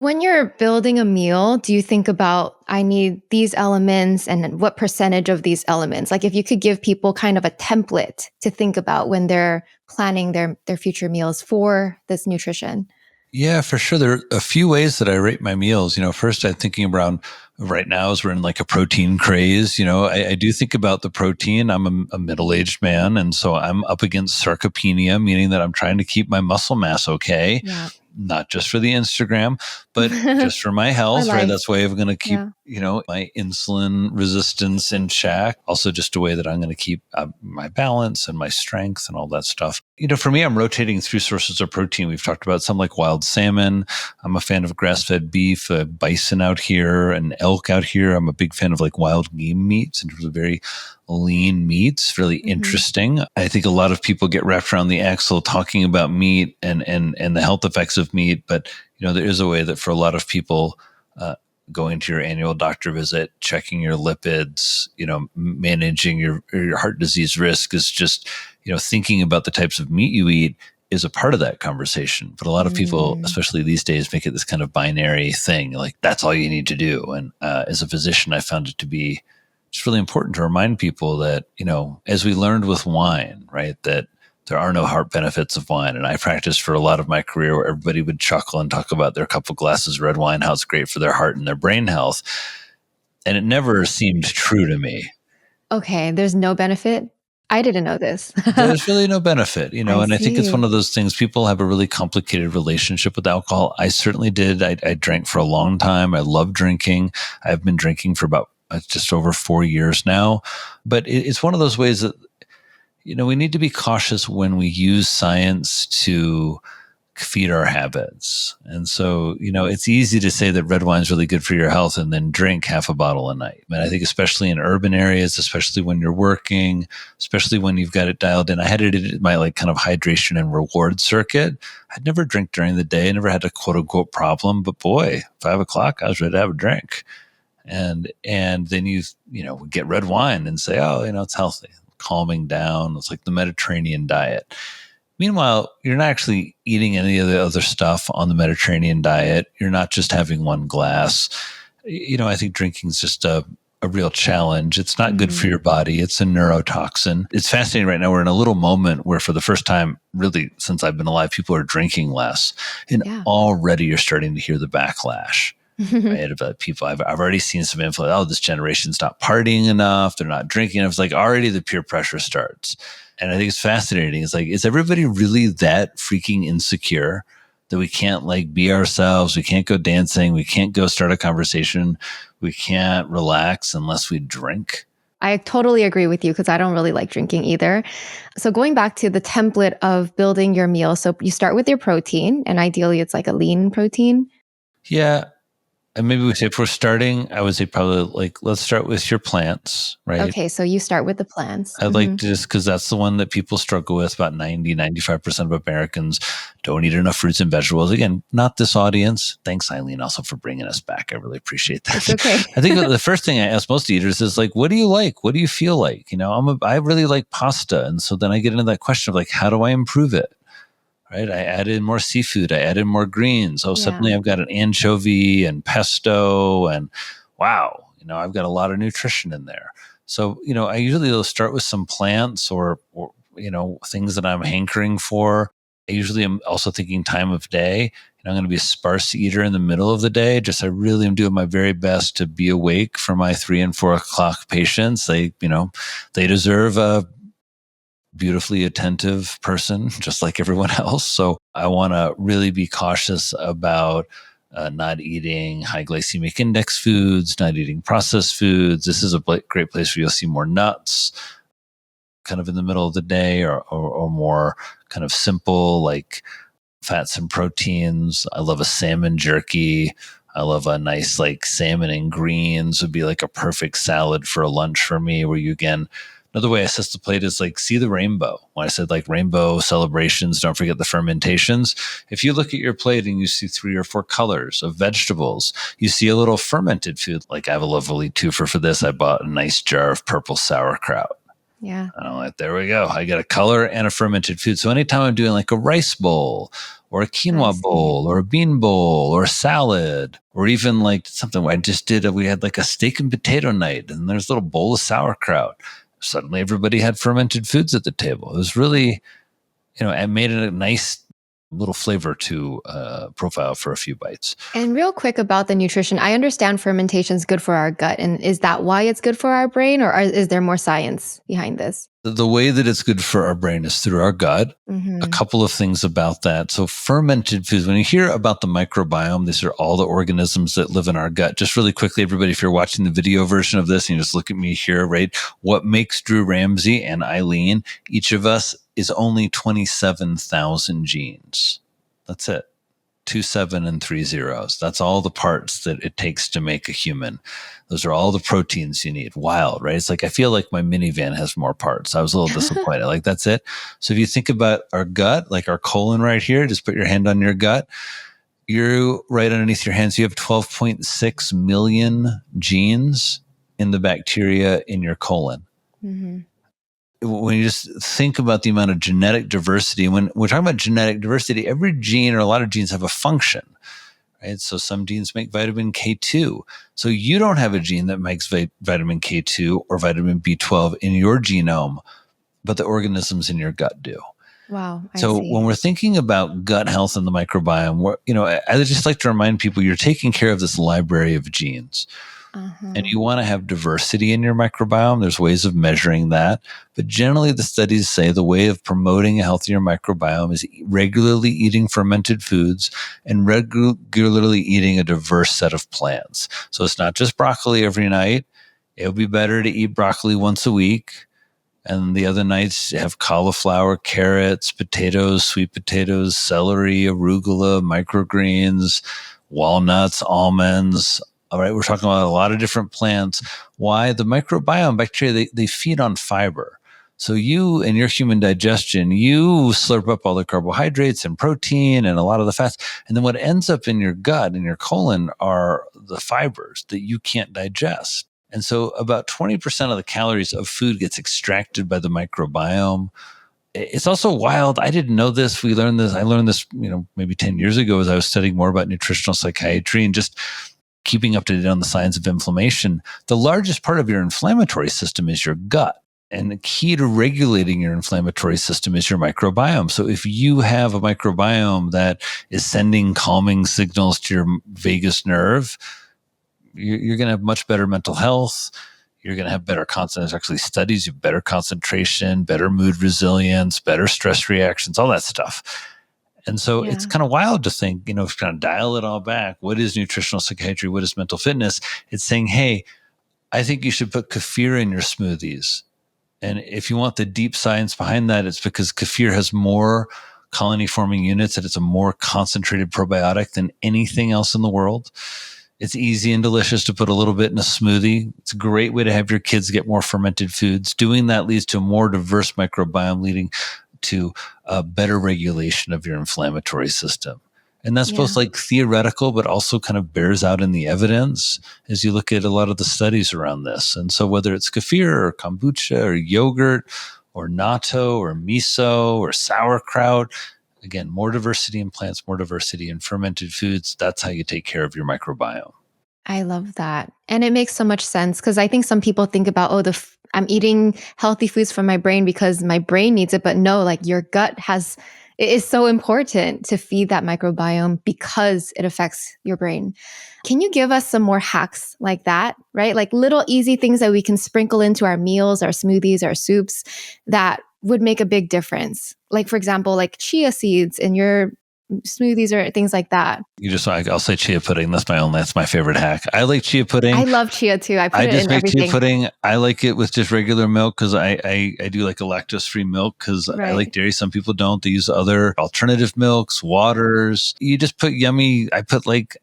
When you're building a meal, do you think about, I need these elements and what percentage of these elements? Like if you could give people kind of a template to think about when they're planning their future meals for this nutrition. Yeah, for sure. There are a few ways that I rate my meals. First I'm thinking around right now as we're in like a protein craze. I do think about the protein. I'm a middle-aged man, and so I'm up against sarcopenia, meaning that I'm trying to keep my muscle mass okay, Yeah. not just for the Instagram, but just for my Or health, right? life. That's a way of going to keep, Yeah. my insulin resistance in check. Also, just a way that I'm going to keep my balance and my strength and all that stuff. For me, I'm rotating through sources of protein. We've talked about some like wild salmon. I'm a fan of grass-fed beef, bison out here, and elk out here. I'm a big fan of like wild game meats in terms of very lean meats, really interesting. I think a lot of people get wrapped around the axle talking about meat and the health effects of meat, but there is a way that for a lot of people, going to your annual doctor visit, checking your lipids, managing your heart disease risk is just, thinking about the types of meat you eat is a part of that conversation. But a lot of people, Mm. especially these days, make it this kind of binary thing, like that's all you need to do. And as a physician, I found it to be it's really important to remind people that, as we learned with wine, right, that there are no heart benefits of wine. And I practiced for a lot of my career where everybody would chuckle and talk about their couple glasses of red wine, how it's great for their heart and their brain health. And it never seemed true to me. Okay, there's no benefit. I didn't know this. There's really no benefit, I and I think it's one see. of those things. People have a really complicated relationship with alcohol. I certainly did. I drank for a long time. I love drinking. I've been drinking for about just over 4 years now. But it's one of those ways that, we need to be cautious when we use science to feed our habits. And so, it's easy to say that red wine is really good for your health and then drink half a bottle a night. And I think especially in urban areas, especially when you're working, especially when you've got it dialed in. I had it in my like kind of hydration and reward circuit. I'd never drink during the day. I never had a quote unquote problem, but boy, 5 o'clock, I was ready to have a drink. And then you get red wine and say, oh, it's healthy, calming down. It's like the Mediterranean diet. Meanwhile, you're not actually eating any of the other stuff on the Mediterranean diet. You're not just having one glass. I think drinking is just a real challenge. It's not good for your body. It's a neurotoxin. It's fascinating right now. We're in a little moment where for the first time, really, since I've been alive, people are drinking less. And Yeah. already you're starting to hear the backlash. Right, about people. I've already seen some info. Oh, this generation's not partying enough. They're not drinking enough. It's like already the peer pressure starts. And I think it's fascinating. It's like, is everybody really that freaking insecure that we can't like be ourselves? We can't go dancing. We can't go start a conversation. We can't relax unless we drink. I totally agree with you because I don't really like drinking either. So going back to the template of building your meal. So you start with your protein, and ideally it's like a lean protein. Yeah. And maybe we say if we're starting, I would say probably like, let's start with your plants, right? Okay, so you start with the plants. I'd like to just because that's the one that people struggle with. About 95% of Americans don't eat enough fruits and vegetables. Again, not this audience. Thanks, Eileen, also for bringing us back. I really appreciate that. It's okay. I think the first thing I ask most eaters is like, what do you like? What do you feel like? I really like pasta. And so then I get into that question of like, how do I improve it? Right. I added in more seafood. I added more greens. Oh, suddenly I've got an anchovy and pesto and wow, I've got a lot of nutrition in there. So, I usually will start with some plants or things that I'm hankering for. I usually am also thinking time of day. I'm going to be a sparse eater in the middle of the day. I really am doing my very best to be awake for my 3 and 4 o'clock patients. They deserve a beautifully attentive person, just like everyone else. So I want to really be cautious about not eating high glycemic index foods, not eating processed foods. This is a great place where you'll see more nuts kind of in the middle of the day or more kind of simple like fats and proteins. I love a salmon jerky. I love a nice like salmon and greens would be like a perfect salad for a lunch for me where you again, another way I assess the plate is like see the rainbow. When I said like rainbow celebrations, don't forget the fermentations. If you look at your plate and you see 3 or 4 colors of vegetables, you see a little fermented food. Like I have a lovely twofer for this. I bought a nice jar of purple sauerkraut. Yeah. I'm like, there we go. I get a color and a fermented food. So anytime I'm doing like a rice bowl or a I quinoa see. bowl or a bean bowl or a salad, or even like something I just did, we had like a steak and potato night and there's a little bowl of sauerkraut. Suddenly everybody had fermented foods at the table. It was really, it made it a nice little flavor to profile for a few bites. And real quick about the nutrition, I understand fermentation is good for our gut. And is that why it's good for our brain, or is there more science behind this? The way that it's good for our brain is through our gut. A Mm-hmm. couple of things about that. So fermented foods, when you hear about the microbiome, these are all the organisms that live in our gut. Just really quickly, everybody, if you're watching the video version of this and you just look at me here, right? What makes Drew Ramsey and Eileen, each of us is only 27,000 genes. That's it. 2 7 and 3 zeros. That's all the parts that it takes to make a human. Those are all the proteins you need. Wild, right? It's like, I feel like my minivan has more parts. I was a little disappointed. Like, that's it. So if you think about our gut, like our colon right here, just put your hand on your gut. You're right underneath your hands. You have 12.6 million genes in the bacteria in your colon. Mm-hmm. When you just think about the amount of genetic diversity, when we're talking about genetic diversity, every gene or a lot of genes have a function, right? So some genes make vitamin K2. So you don't have a gene that makes vitamin K2 or vitamin B12 in your genome, but the organisms in your gut do. Wow, I So see. when we're thinking about gut health and the microbiome, I just like to remind people you're taking care of this library of genes. Uh-huh. And you want to have diversity in your microbiome. There's ways of measuring that. But generally, the studies say the way of promoting a healthier microbiome is regularly eating fermented foods and regularly eating a diverse set of plants. So it's not just broccoli every night. It would be better to eat broccoli once a week. And the other nights have cauliflower, carrots, potatoes, sweet potatoes, celery, arugula, microgreens, walnuts, almonds. All right, we're talking about a lot of different plants. Why? The microbiome bacteria, they feed on fiber. So you and your human digestion, you slurp up all the carbohydrates and protein and a lot of the fats. And then what ends up in your gut and your colon are the fibers that you can't digest. And so about 20% of the calories of food gets extracted by the microbiome. It's also wild. I didn't know this. I learned this, maybe 10 years ago as I was studying more about nutritional psychiatry and just keeping up to date on the science of inflammation. The largest part of your inflammatory system is your gut. And the key to regulating your inflammatory system is your microbiome. So if you have a microbiome that is sending calming signals to your vagus nerve, you're going to have much better mental health. You're going to have better concentration. There's actually studies, you have better concentration, better mood resilience, better stress reactions, all that stuff. And so it's kind of wild to think, if you kind of dial it all back, what is nutritional psychiatry? What is mental fitness? It's saying, hey, I think you should put kefir in your smoothies. And if you want the deep science behind that, it's because kefir has more colony forming units and it's a more concentrated probiotic than anything else in the world. It's easy and delicious to put a little bit in a smoothie. It's a great way to have your kids get more fermented foods. Doing that leads to a more diverse microbiome, leading to a better regulation of your inflammatory system. And that's both like theoretical, but also kind of bears out in the evidence as you look at a lot of the studies around this. And so whether it's kefir or kombucha or yogurt or natto or miso or sauerkraut, again, more diversity in plants, more diversity in fermented foods. That's how you take care of your microbiome. I love that. And it makes so much sense because I think some people think about, I'm eating healthy foods for my brain because my brain needs it. But no, like your gut it is so important to feed that microbiome because it affects your brain. Can you give us some more hacks like that, right? Like little easy things that we can sprinkle into our meals, our smoothies, our soups that would make a big difference. Like, for example, like chia seeds in your smoothies or things like that. I'll say chia pudding. That's my favorite hack. I like chia pudding. I love chia too. I put it just in make everything. chia pudding. I like it with just regular milk because I do like a lactose-free milk because I like dairy. Some people don't. They use other alternative milks, waters. You just put I put like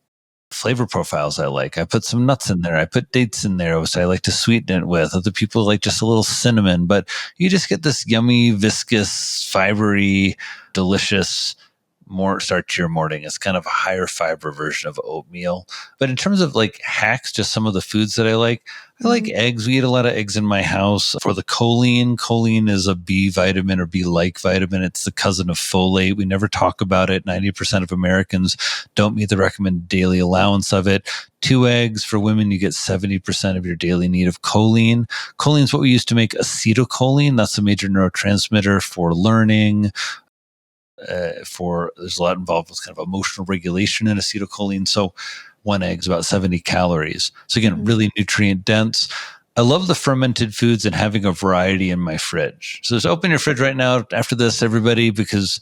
flavor profiles I like. I put some nuts in there. I put dates in there, which I like to sweeten it with. Other people like just a little cinnamon, but you just get this yummy, viscous, fibery, delicious more starchier morning. It's kind of a higher fiber version of oatmeal. But in terms of like hacks, just some of the foods that I like Mhm. eggs. We eat a lot of eggs in my house. For the choline is a B vitamin or B-like vitamin. It's the cousin of folate. We never talk about it. 90% of Americans don't meet the recommended daily allowance of it. 2 eggs for women, you get 70% of your daily need of choline. Choline is what we use to make acetylcholine. That's a major neurotransmitter for learning, there's a lot involved with kind of emotional regulation in acetylcholine. So 1 egg is about 70 calories. So again, Mhm. really nutrient dense. I love the fermented foods and having a variety in my fridge. So just open your fridge right now after this, everybody, because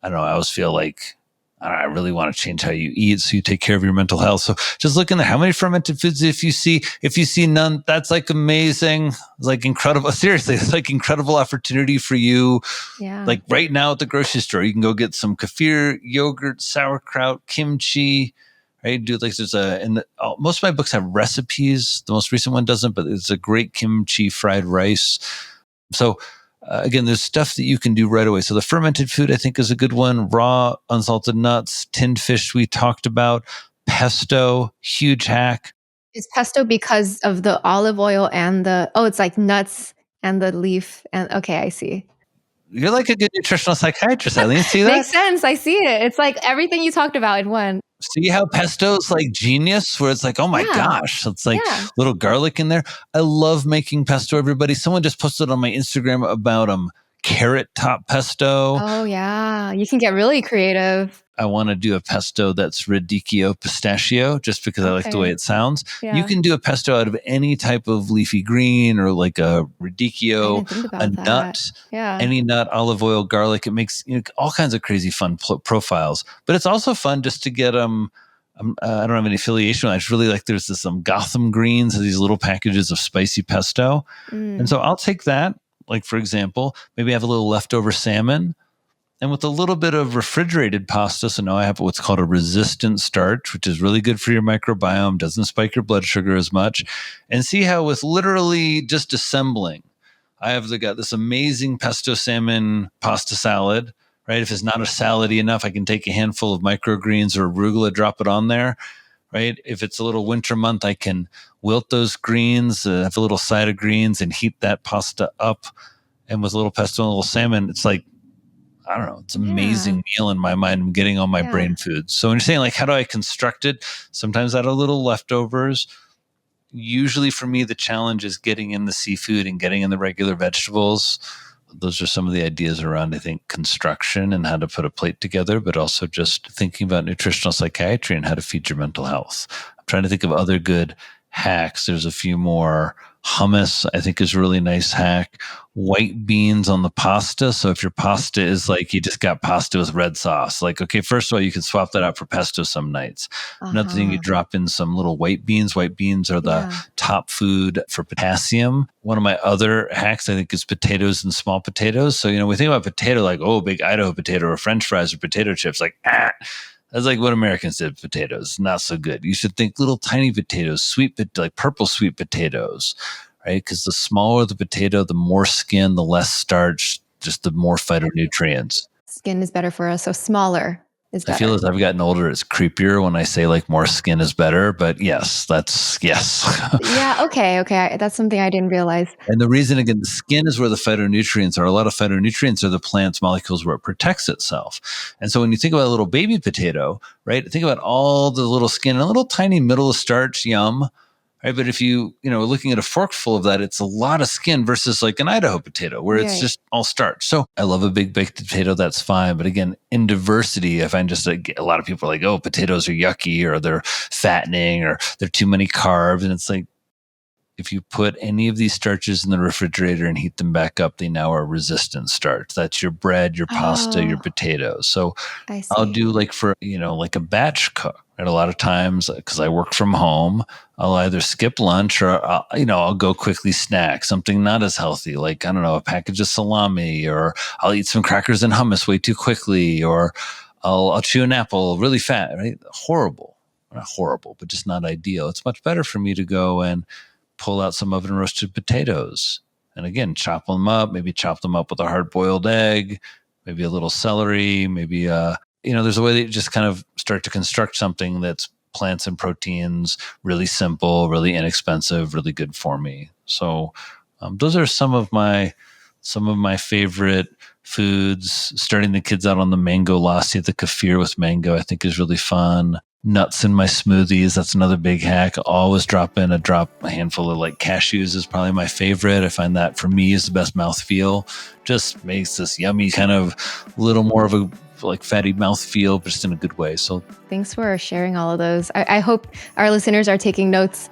I don't know, I always feel like I really want to change how you eat so you take care of your mental health. So just look in there. How many fermented foods if you see none, that's like amazing. It's like incredible. Seriously, it's like incredible opportunity for you. Yeah. Like right now at the grocery store, you can go get some kefir, yogurt, sauerkraut, kimchi, right? Do like most of my books have recipes. The most recent one doesn't, but it's a great kimchi fried rice. So again, there's stuff that you can do right away. So the fermented food, I think, is a good one. Raw, unsalted nuts, tinned fish we talked about, pesto, huge hack. Is pesto because of the olive oil and it's like nuts and the leaf and okay, I see. You're like a good nutritional psychiatrist, Eileen. See that? Makes sense, I see it. It's like everything you talked about in one. See how pesto's like genius, where it's like, oh my Yeah, gosh, it's like yeah. little garlic in there. I love making pesto, everybody. Someone just posted on my Instagram about carrot top pesto. Oh, yeah. You can get really creative. I want to do a pesto that's radicchio pistachio just because I like the way Okay. it sounds. You Yeah. can do a pesto out of any type of leafy green or like a I radicchio, didn't think a about that. nut, Yeah. any nut, olive oil, garlic. It makes all kinds of crazy fun profiles. But it's also fun just to get I don't have any affiliation. I just really like there's this Gotham Greens, these little packages of spicy pesto. And Mm. so I'll take that. Like, for example, maybe I have a little leftover salmon and with a little bit of refrigerated pasta. So now I have what's called a resistant starch, which is really good for your microbiome, doesn't spike your blood sugar as much. And see how with literally just assembling, I have got this amazing pesto salmon pasta salad, right? If it's not a salady enough, I can take a handful of microgreens or arugula, drop it on there, right? If it's a little winter month, I can wilt those greens, have a little side of greens and heat that pasta up. And with a little pesto and a little salmon, it's like, I don't know, it's an Yeah. amazing meal in my mind. I'm getting all my Yeah. brain food. So when you're saying like, how do I construct it? Sometimes out of little leftovers. Usually for me, the challenge is getting in the seafood and getting in the regular vegetables. Those are some of the ideas around, I think, construction and how to put a plate together, but also just thinking about nutritional psychiatry and how to feed your mental health. I'm trying to think of other good hacks. There's a few more. Hummus, I think, is a really nice hack. White beans on the pasta. So if your pasta is like you just got pasta with red sauce, like, okay, first of all, you can swap that out for pesto some nights. Another thing, you Uh-huh. drop in some little white beans. White beans are the Yeah. top food for potassium. One of my other hacks, I think, is potatoes and small potatoes. So, we think about potato like, oh, big Idaho potato or French fries or potato chips. Like, that's like what Americans did with potatoes. Not so good. You should think little tiny potatoes, like purple sweet potatoes, right? Because the smaller the potato, the more skin, the less starch, just the more phytonutrients. Skin is better for us, so smaller is I feel better. as I've gotten older, it's creepier when I say like more skin is better, but yes, that's yes. Yeah, okay, okay. That's something I didn't realize. And the reason, again, the skin is where the phytonutrients are. A lot of phytonutrients are the plant's molecules where it protects itself. And so when you think about a little baby potato, right, think about all the little skin and a little tiny middle of starch, yum. Right. But if looking at a forkful of that, it's a lot of skin versus like an Idaho potato where it's Right. just all starch. So I love a big baked potato. That's fine. But again, in diversity, I find just like a lot of people are like, oh, potatoes are yucky or they're fattening or they're too many carbs. And it's like, if you put any of these starches in the refrigerator and heat them back up, they now are resistant starch. That's your bread, your pasta, your Oh, potatoes. So I I'll see. do like like a batch cook. And a lot of times, because I work from home, I'll either skip lunch or I'll go quickly snack something not as healthy, like I don't know, a package of salami, or I'll eat some crackers and hummus way too quickly, or I'll chew an apple really fat. Right? Horrible, not horrible, but just not ideal. It's much better for me to go and pull out some oven roasted potatoes, and again chop them up. Maybe chop them up with a hard boiled egg, maybe a little celery, maybe there's a way that you just kind of start to construct something that's plants and proteins, really simple, really inexpensive, really good for me. So those are some of my favorite foods. Starting the kids out on the mango lassi, the kefir with mango, I think is really fun. Nuts in my smoothies, that's another big hack. Always drop in a handful of like cashews is probably my favorite. I find that for me is the best mouthfeel. Just makes this yummy kind of little more of a like fatty mouthfeel, but just in a good way. So Thanks for sharing all of those. I hope our listeners are taking notes.